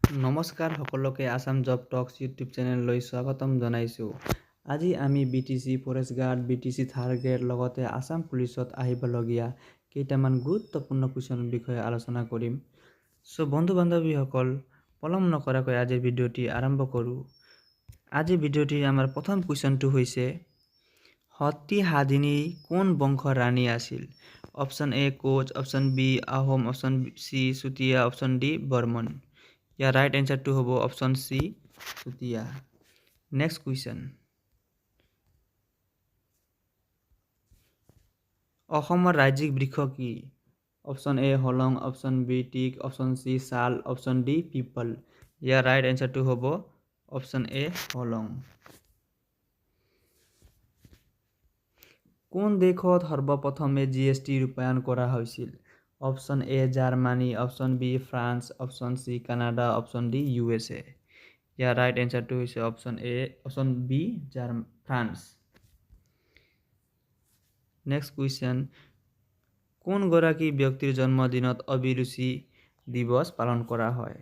নমস্কাৰ সকলোকে আসাম জব টক্স ইউটিউব চেনেললৈ স্বাগতম জনাইছোঁ। আজি আমি BTC forest guard, BTC third grade লগতে আসাম পুলিচত আহিবলগীয়া কেইটামান গুৰুত্বপূৰ্ণ কুৱেশ্যনৰ বিষয়ে আলোচনা কৰিম। বন্ধু বান্ধৱীসকল, পলম নকৰাকৈ আজিৰ ভিডিঅ'টি আৰম্ভ কৰোঁ। আজিৰ ভিডিঅ'টিৰ আমাৰ প্ৰথম কুৱেশ্যনটো হৈছে, সতী সাধিনী কোন বংশৰ ৰাণী আছিল? Option A Koch, option B Ahom, option C Chutia, option D Barman. ইয়াৰ ৰাইট এনচাৰটো হ'ব option C Chutia. Next question, অসমৰ ৰাজ্যিক বৃক্ষ কি? অপশ্যন এ হলং, option B teak, option C শাল, অপশ্যন ডি পিপল। ইয়াৰ ৰাইট এনচাৰটো হ'ব অপশ্যন এ হলং। কোন দেশত সৰ্বপ্ৰথমে GST ৰূপায়ণ কৰা হৈছিল? Option A Germany, option B France, option C Canada, option D USA। ইয়াৰ ৰাইট এনচাৰটো হৈছে option B France. Next question, কোনগৰাকী ব্যক্তিৰ জন্মদিনত অভিৰুচি দিৱস পালন কৰা হয়?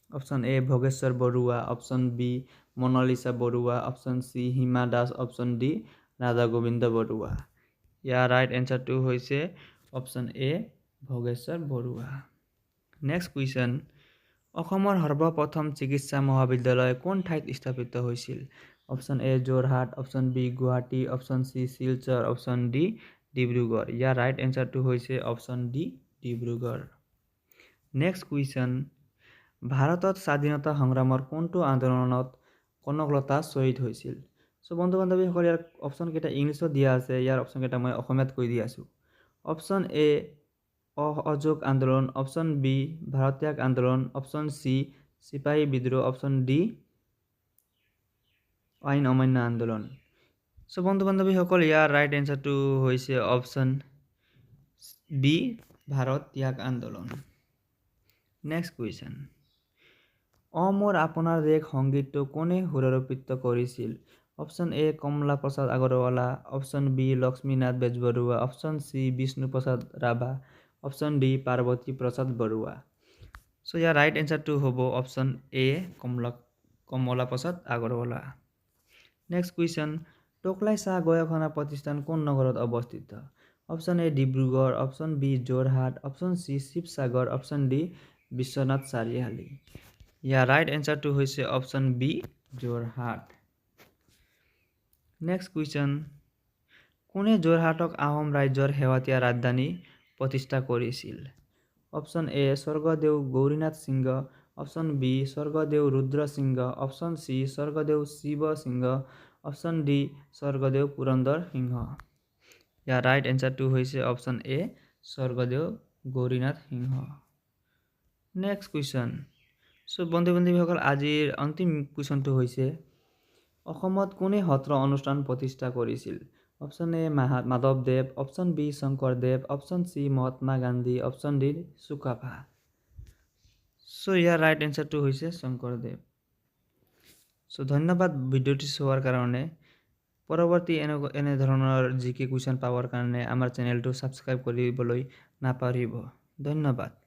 Option A Bhogeswar Barua, option B Monalisa Barua, option C Hima Das, option D Radha Gobinda Barua. ইয়াৰ ৰাইট এনচাৰটো হৈছে option A Bhogeswar Barua. Next question, অসমৰ সৰ্বপ্ৰথম চিকিৎসা মহাবিদ্যালয় কোন ঠাইত স্থাপিত হৈছিল? অপশ্যন এ Jorhat, option B Guwahati, option C Silchar, option D Dibrugarh. ইয়াৰ ৰাইট এনচাৰটো হৈছে option D Dibrugarh. Next question, ভাৰতত স্বাধীনতা সংগ্ৰামৰ কোনটো আন্দোলনত কনকলতা শ্বহীদ হৈছিল? বন্ধু বান্ধৱীসকল, ইয়াৰ অপশ্যনকেইটা ইংলিছত দিয়া আছে, ইয়াৰ অপশ্যনকেইটা মই অসমীয়াত কৈ দি আছোঁ। অপশ্যন এ অসহযোগ আন্দোলন, অপশ্যন বি ভাৰত্যাগ আন্দোলন, অপশ্যন চি চিপাহী বিদ্ৰোহ, অপশ্যন ডি আইন অমান্য আন্দোলন। বন্ধু বান্ধৱীসকল, ইয়াৰ ৰাইট এনচাৰটো হৈছে অপশ্যন বি ভাৰত্যাগ আন্দোলন। নেক্সট কুৱেশ্যন, অ মোৰ আপোনাৰ দেশ সংগীতটো কোনে সুৰাৰোপিত কৰিছিল? Option A Kamala Prasad Agarwala, option B Lakshminath Bezbaruah, option C Bishnu Prasad Rabha, option D Parbati Prasad Barua. ইয়াৰ ৰাইট এনচাৰটো হ'ব option A Kamala Prasad Agarwala. Next question, Tocklai চাহ গৱেষণা প্ৰতিষ্ঠান কোন নগৰত অৱস্থিত? Option A Dibrugarh, option B Jorhat, option C Sivasagar, option D Biswanath Chariali. ইয়াৰ ৰাইট এনচাৰটো হৈছে option B Jorhat. Next question, কোনে যোৰহাটক আহোম ৰাজ্যৰ শেহতীয়া ৰাজধানী প্ৰতিষ্ঠা কৰিছিল? Option A Swargadeo Gaurinath Singha, option B Swargadeo Rudra Singha, option C Swargadeo Shiva Singha, option D Swargadeo Purandar Singha. ইয়াৰ ৰাইট এনচাৰটো হৈছে option A Swargadeo Gaurinath Singha. Next question, বন্ধু বান্ধৱীসকল, আজিৰ অন্তিম কুৱেশ্যনটো হৈছে, অসমত কোনে সত্ৰ অনুষ্ঠান প্ৰতিষ্ঠা কৰিছিল? অপশ্যন এ মাধৱদেৱ, option B Sankardev, option C Mahatma Gandhi, option D Sukaphaa. ইয়াৰ ৰাইট এনচাৰটো হৈছে শংকৰদেৱ। ধন্যবাদ ভিডিঅ'টি চোৱাৰ কাৰণে। পৰৱৰ্তী এনেধৰণৰ GK কুৱেশ্যন পাবৰ কাৰণে আমাৰ চেনেলটো ছাবস্ক্ৰাইব কৰিবলৈ নাপাহৰিব। ধন্যবাদ।